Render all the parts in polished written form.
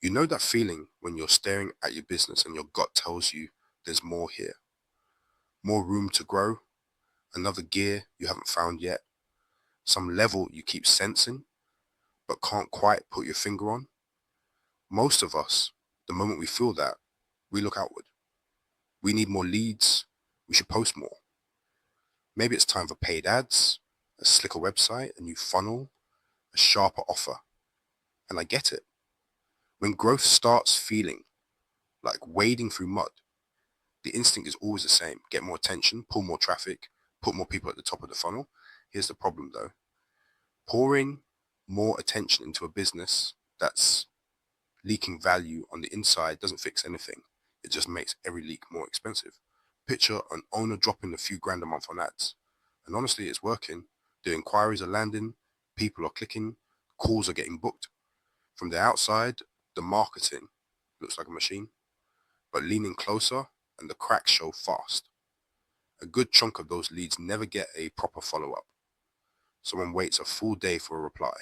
You know that feeling when you're staring at your business and your gut tells you there's more here, more room to grow, another gear you haven't found yet, some level you keep sensing but can't quite put your finger on? Most of us, the moment we feel that, we look outward. We need more leads. We should post more. Maybe it's time for paid ads, a slicker website, a new funnel, a sharper offer. And I get it. When growth starts feeling like wading through mud, the instinct is always the same. Get more attention, pull more traffic, put more people at the top of the funnel. Here's the problem though. Pouring more attention into a business that's leaking value on the inside doesn't fix anything. It just makes every leak more expensive. Picture an owner dropping a few grand a month on ads. And honestly, it's working. The inquiries are landing, people are clicking, calls are getting booked. From the outside, the marketing looks like a machine, but leaning closer and the cracks show fast. A good chunk of those leads never get a proper follow-up. Someone waits a full day for a reply.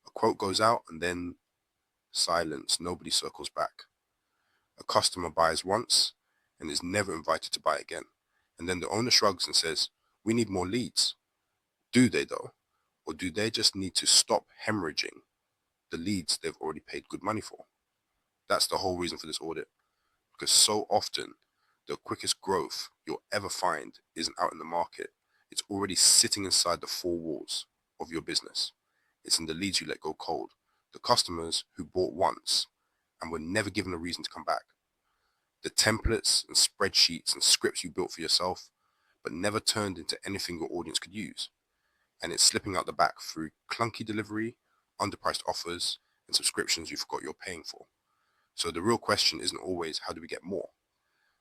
A quote goes out and then silence. Nobody circles back. A customer buys once and is never invited to buy again. And then the owner shrugs and says, we need more leads. Do they though? Or do they just need to stop hemorrhaging the leads they've already paid good money for? That's the whole reason for this audit. Because so often, the quickest growth you'll ever find isn't out in the market. It's already sitting inside the four walls of your business. It's in the leads you let go cold. The customers who bought once and were never given a reason to come back. The templates and spreadsheets and scripts you built for yourself, but never turned into anything your audience could use. And it's slipping out the back through clunky delivery, underpriced offers, and subscriptions you forgot you're paying for. So the real question isn't always, how do we get more?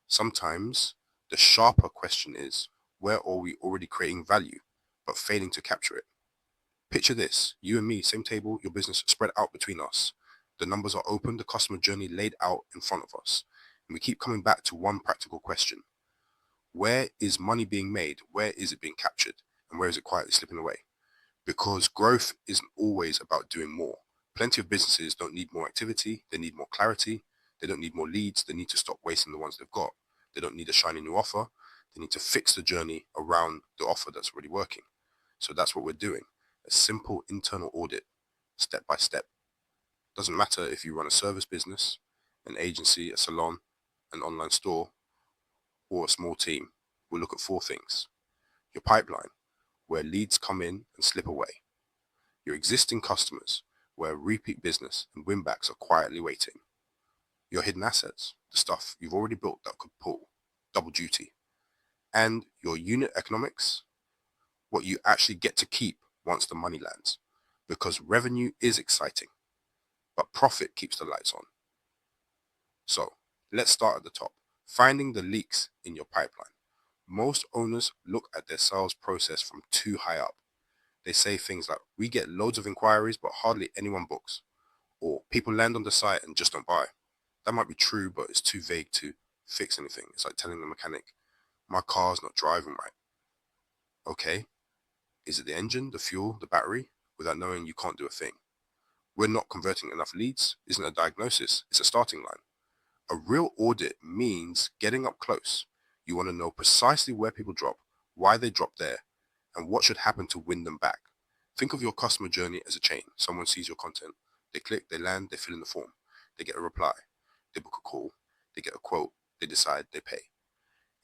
Sometimes the sharper question is, where are we already creating value, but failing to capture it? Picture this, you and me, same table, your business spread out between us. The numbers are open, the customer journey laid out in front of us. And we keep coming back to one practical question. Where is money being made? Where is it being captured? And where is it quietly slipping away? Because growth isn't always about doing more. Plenty of businesses don't need more activity, they need more clarity. They don't need more leads, they need to stop wasting the ones they've got. They don't need a shiny new offer, they need to fix the journey around the offer that's already working. So that's what we're doing, a simple internal audit, step by step. Doesn't matter if you run a service business, an agency, a salon, an online store, or a small team. We'll look at four things. Your pipeline, where leads come in and slip away. Your existing customers, where repeat business and winbacks are quietly waiting. Your hidden assets, the stuff you've already built that could pull, double duty. And your unit economics, what you actually get to keep once the money lands. Because revenue is exciting, but profit keeps the lights on. So let's start at the top. Finding the leaks in your pipeline. Most owners look at their sales process from too high up. They say things like, we get loads of inquiries, but hardly anyone books. Or people land on the site and just don't buy. That might be true, but it's too vague to fix anything. It's like telling the mechanic, my car's not driving right. Okay, is it the engine, the fuel, the battery? Without knowing, you can't do a thing. We're not converting enough leads isn't a diagnosis, it's a starting line. A real audit means getting up close. You want to know precisely where people drop, why they drop there, and what should happen to win them back. Think of your customer journey as a chain. Someone sees your content. They click, they land, they fill in the form. They get a reply. They book a call. They get a quote. They decide, they pay.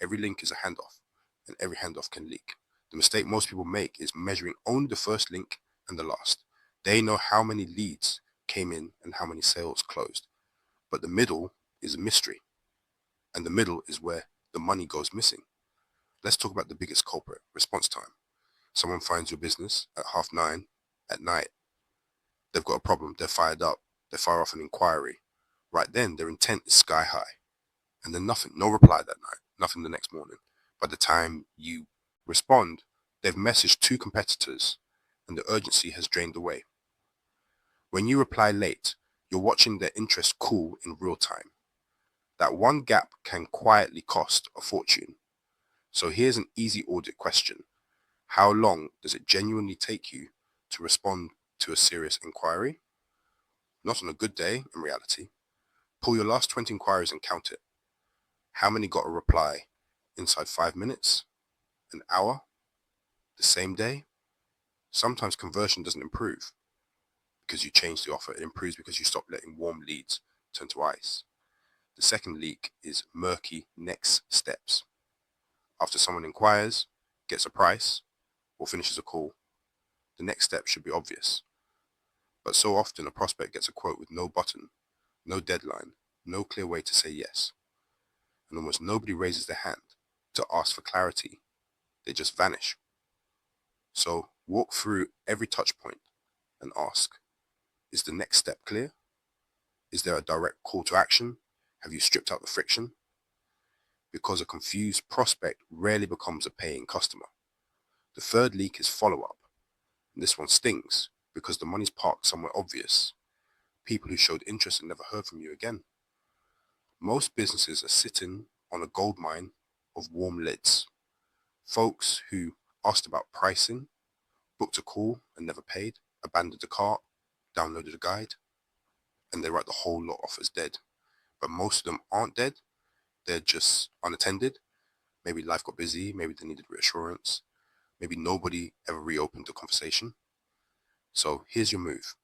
Every link is a handoff, and every handoff can leak. The mistake most people make is measuring only the first link and the last. They know how many leads came in and how many sales closed. But the middle is a mystery. And the middle is where the money goes missing. Let's talk about the biggest culprit, response time. Someone finds your business at 9:30 at night. They've got a problem, they're fired up, they fire off an inquiry. Right then, their intent is sky high. And then nothing, no reply that night, nothing the next morning. By the time you respond, they've messaged two competitors and the urgency has drained away. When you reply late, you're watching their interest cool in real time. That one gap can quietly cost a fortune. So here's an easy audit question. How long does it genuinely take you to respond to a serious inquiry? Not on a good day, in reality. Pull your last 20 inquiries and count it. How many got a reply inside 5 minutes, an hour, the same day? Sometimes conversion doesn't improve because you change the offer. It improves because you stop letting warm leads turn to ice. The second leak is murky next steps. After someone inquires, gets a price, or finishes a call, the next step should be obvious. But so often a prospect gets a quote with no button, no deadline, no clear way to say yes. And almost nobody raises their hand to ask for clarity. They just vanish. So walk through every touch point and ask, is the next step clear? Is there a direct call to action? Have you stripped out the friction? Because a confused prospect rarely becomes a paying customer. The third leak is follow-up. And this one stings because the money's parked somewhere obvious. People who showed interest and never heard from you again. Most businesses are sitting on a gold mine of warm leads. Folks who asked about pricing, booked a call and never paid, abandoned the cart, downloaded a guide, and they write the whole lot off as dead. But most of them aren't dead. They're just unattended. Maybe life got busy. Maybe they needed reassurance. Maybe nobody ever reopened the conversation. So here's your move.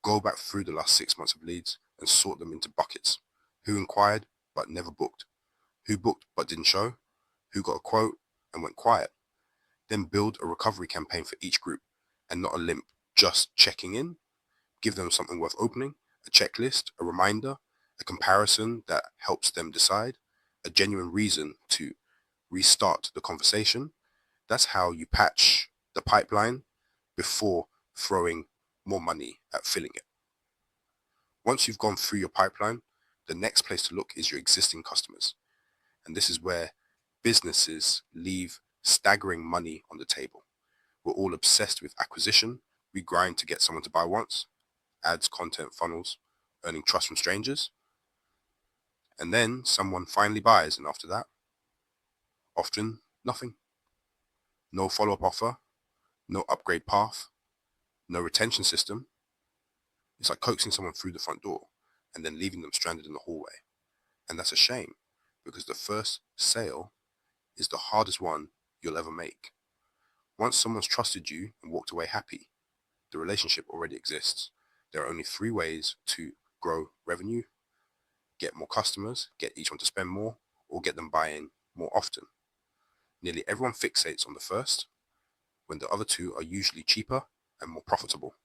Go back through the last 6 months of leads and sort them into buckets. Who inquired but never booked? Who booked but didn't show? Who got a quote and went quiet? Then build a recovery campaign for each group and not a limp, just checking in. Give them something worth opening, a checklist, a reminder, a comparison that helps them decide, a genuine reason to restart the conversation. That's how you patch the pipeline before throwing more money at filling it. Once you've gone through your pipeline, the next place to look is your existing customers. And this is where businesses leave staggering money on the table. We're all obsessed with acquisition. We grind to get someone to buy once, ads, content, funnels, earning trust from strangers. And then someone finally buys, and after that, often nothing. No follow-up offer, no upgrade path, no retention system. It's like coaxing someone through the front door and then leaving them stranded in the hallway. And that's a shame because the first sale is the hardest one you'll ever make. Once someone's trusted you and walked away happy, the relationship already exists. There are only 3 ways to grow revenue: get more customers, get each one to spend more, or get them buying more often. Nearly everyone fixates on the first, when the other 2 are usually cheaper and more profitable.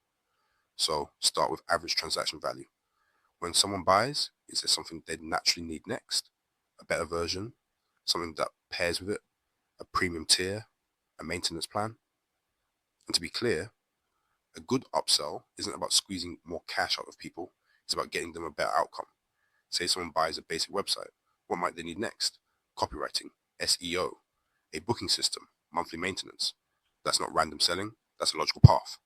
So start with average transaction value. When someone buys, is there something they naturally need next? A better version, something that pairs with it, a premium tier, a maintenance plan? And to be clear, a good upsell isn't about squeezing more cash out of people. It's about getting them a better outcome. Say someone buys a basic website. What might they need next? Copywriting, SEO, a booking system, monthly maintenance. That's not random selling. That's a logical path.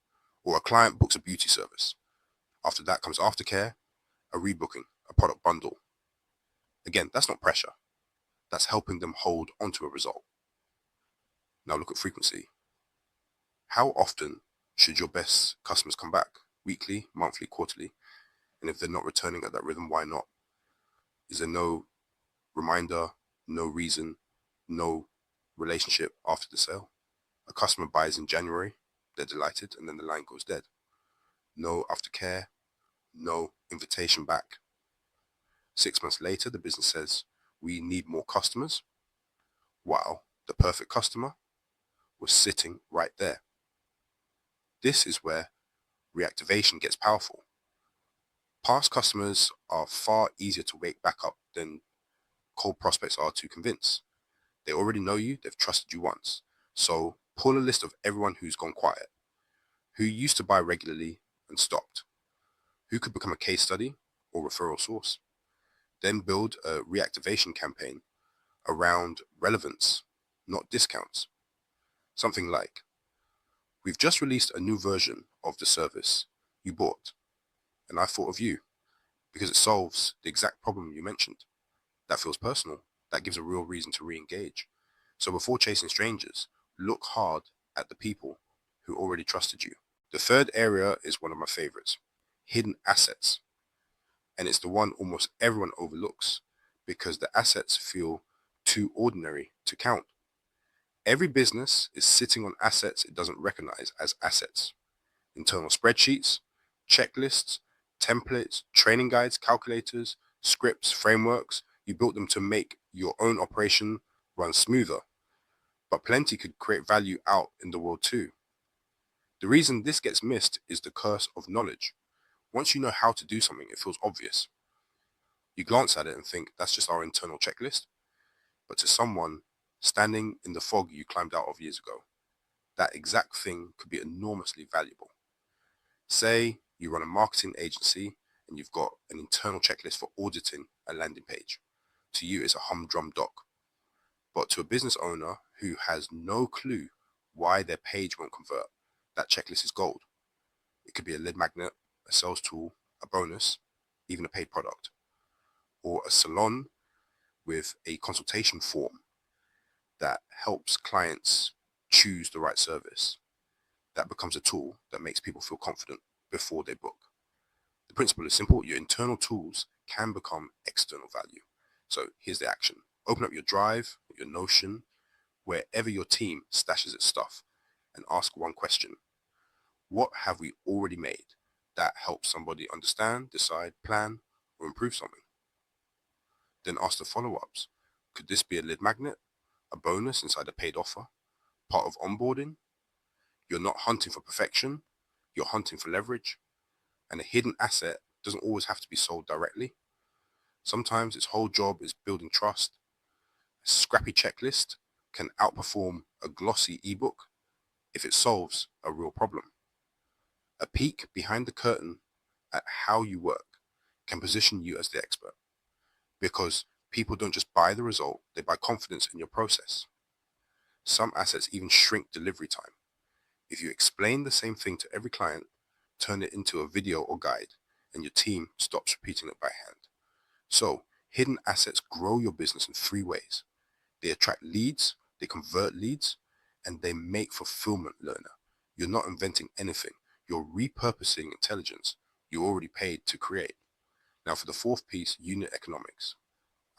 Or a client books a beauty service. After that comes aftercare, a rebooking, a product bundle. Again, that's not pressure. That's helping them hold onto a result. Now look at frequency. How often should your best customers come back? Weekly, monthly, quarterly? And if they're not returning at that rhythm, why not? Is there no reminder, no reason, no relationship after the sale? A customer buys in January, they're delighted, and then the line goes dead. No aftercare, no invitation back. 6 months later, the business says, we need more customers. Wow, the perfect customer was sitting right there. This is where reactivation gets powerful. Past customers are far easier to wake back up than cold prospects are to convince. They already know you, they've trusted you once. So pull a list of everyone who's gone quiet, who used to buy regularly and stopped, who could become a case study or referral source. Then build a reactivation campaign around relevance, not discounts. Something like, we've just released a new version of the service you bought, and I thought of you because it solves the exact problem you mentioned. That feels personal. That gives a real reason to re-engage. So before chasing strangers, look hard at the people who already trusted you. The third area is one of my favorites: hidden assets. And it's the one almost everyone overlooks because the assets feel too ordinary to count. Every business is sitting on assets it doesn't recognize as assets. Internal spreadsheets, checklists, templates, training guides, calculators, scripts, frameworks. You built them to make your own operation run smoother. But plenty could create value out in the world too. The reason this gets missed is the curse of knowledge. Once you know how to do something, it feels obvious. You glance at it and think, that's just our internal checklist. But to someone standing in the fog you climbed out of years ago, that exact thing could be enormously valuable. Say you run a marketing agency and you've got an internal checklist for auditing a landing page. To you, it's a humdrum doc. But to a business owner who has no clue why their page won't convert, that checklist is gold. It could be a lead magnet, a sales tool, a bonus, even a paid product, or a salon with a consultation form that helps clients choose the right service. That becomes a tool that makes people feel confident before they book. The principle is simple. Your internal tools can become external value. So here's the action. Open up your Drive, your Notion, wherever your team stashes its stuff, and ask one question. What have we already made that helps somebody understand, decide, plan, or improve something? Then ask the follow-ups. Could this be a lead magnet, a bonus inside a paid offer, part of onboarding? You're not hunting for perfection, you're hunting for leverage. And a hidden asset doesn't always have to be sold directly. Sometimes its whole job is building trust. A scrappy checklist can outperform a glossy ebook if it solves a real problem. A peek behind the curtain at how you work can position you as the expert, because people don't just buy the result, they buy confidence in your process. Some assets even shrink delivery time. If you explain the same thing to every client, turn it into a video or guide, and your team stops repeating it by hand. So, hidden assets grow your business in 3 ways. They attract leads, they convert leads, and they make fulfillment learner. You're not inventing anything. You're repurposing intelligence you already paid to create. Now for the 4th piece, unit economics.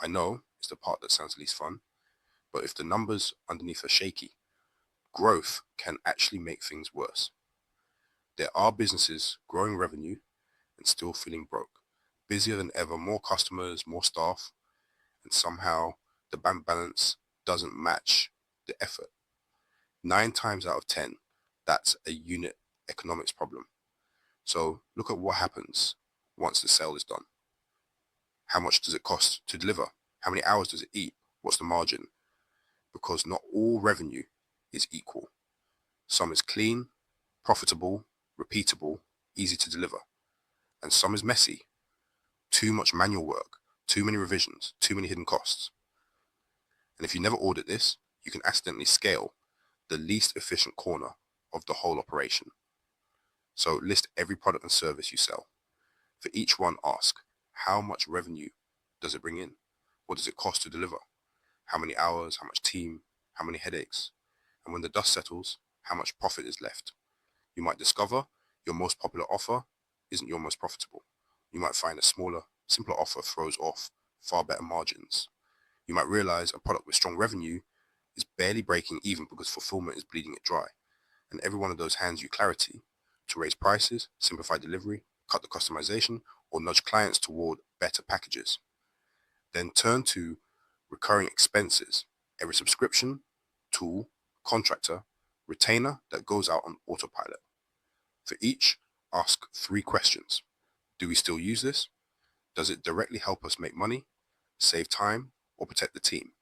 I know it's the part that sounds least fun, but if the numbers underneath are shaky, growth can actually make things worse. There are businesses growing revenue and still feeling broke, busier than ever, more customers, more staff, and somehow the bank balance doesn't match the effort. 9 times out of 10, that's a unit economics problem. So look at what happens once the sale is done. How much does it cost to deliver? How many hours does it eat? What's the margin? Because not all revenue is equal. Some is clean, profitable, repeatable, easy to deliver. And some is messy, too much manual work, too many revisions, too many hidden costs. And if you never audit this, you can accidentally scale the least efficient corner of the whole operation. So list every product and service you sell. For each one, ask, how much revenue does it bring in? What does it cost to deliver? How many hours, how much team, how many headaches? And when the dust settles, how much profit is left? You might discover your most popular offer isn't your most profitable. You might find a smaller, simpler offer throws off far better margins. You might realize a product with strong revenue is barely breaking even because fulfillment is bleeding it dry. And every one of those hands you clarity to raise prices, simplify delivery, cut the customization, or nudge clients toward better packages. Then turn to recurring expenses, every subscription, tool, contractor, retainer that goes out on autopilot. For each, ask 3 questions. Do we still use this? Does it directly help us make money, save time, or protect the team?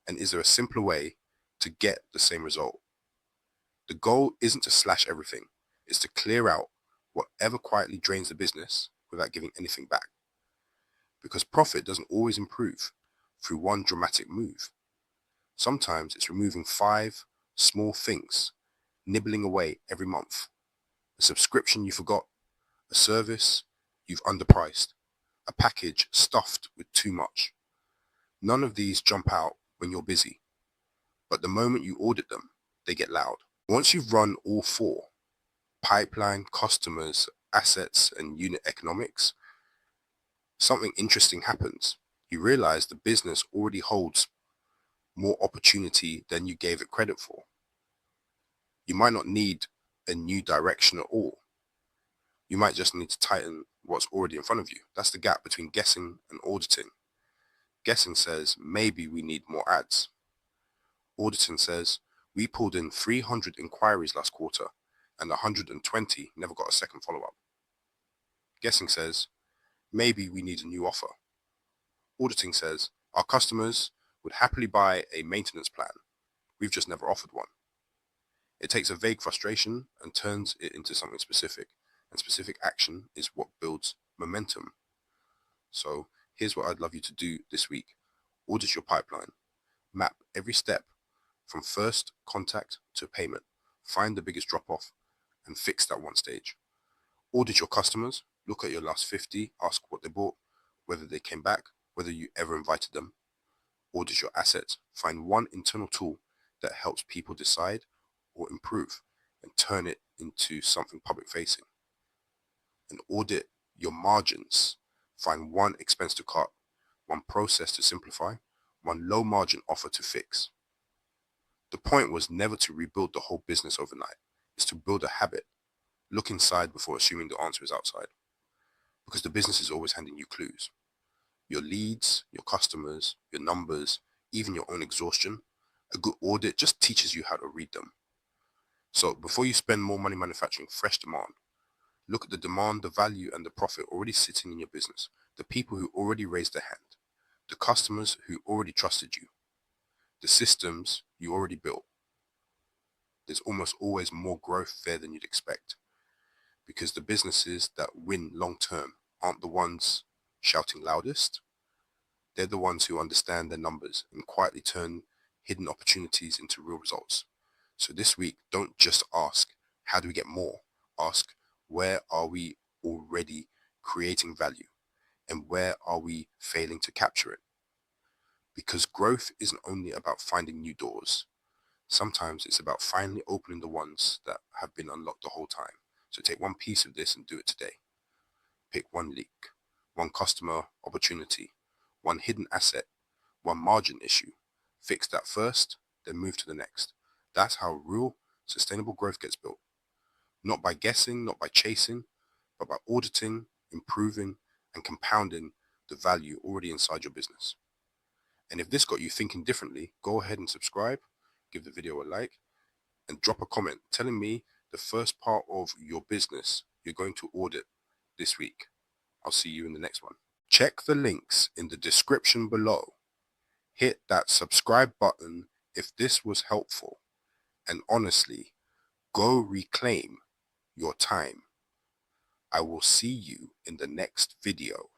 And is there a simpler way to get the same result? The goal isn't to slash everything, it's to clear out whatever quietly drains the business without giving anything back. Because profit doesn't always improve through one dramatic move. Sometimes it's removing 5 small things, nibbling away every month. A subscription you forgot, a service you've underpriced, a package stuffed with too much. None of these jump out when you're busy, but the moment you audit them, they get loud. Once you've run all 4, pipeline, customers, assets, and unit economics, something interesting happens. You realize the business already holds more opportunity than you gave it credit for. You might not need a new direction at all. You might just need to tighten what's already in front of you. That's the gap between guessing and auditing. Guessing says, maybe we need more ads. Auditing says, we pulled in 300 inquiries last quarter and 120 never got a second follow-up. Guessing says, maybe we need a new offer. Auditing says, our customers would happily buy a maintenance plan. We've just never offered one. It takes a vague frustration and turns it into something specific, and specific action is what builds momentum. So here's what I'd love you to do this week. Audit your pipeline. Map every step from first contact to payment. Find the biggest drop-off and fix that one stage. Audit your customers. Look at your last 50. Ask what they bought, whether they came back, whether you ever invited them. Audit your assets. Find one internal tool that helps people decide or improve and turn it into something public facing. And audit your margins. Find one expense to cut, one process to simplify, one low margin offer to fix. The point was never to rebuild the whole business overnight. It's to build a habit. Look inside before assuming the answer is outside. Because the business is always handing you clues. Your leads, your customers, your numbers, even your own exhaustion. A good audit just teaches you how to read them. So before you spend more money manufacturing fresh demand, look at the demand, the value, and the profit already sitting in your business. The people who already raised their hand. The customers who already trusted you. The systems you already built. There's almost always more growth there than you'd expect. Because the businesses that win long term aren't the ones shouting loudest. They're the ones who understand their numbers and quietly turn hidden opportunities into real results. So this week, don't just ask, how do we get more? Ask, where are we already creating value? And where are we failing to capture it? Because growth isn't only about finding new doors. Sometimes it's about finally opening the ones that have been unlocked the whole time. So take one piece of this and do it today. Pick one leak, one customer opportunity, one hidden asset, one margin issue. Fix that first, then move to the next. That's how real, sustainable growth gets built. Not by guessing, not by chasing, but by auditing, improving, and compounding the value already inside your business. And if this got you thinking differently, go ahead and subscribe, give the video a like, and drop a comment telling me the first part of your business you're going to audit this week. I'll see you in the next one. Check the links in the description below. Hit that subscribe button if this was helpful. And honestly, go reclaim your time. I will see you in the next video.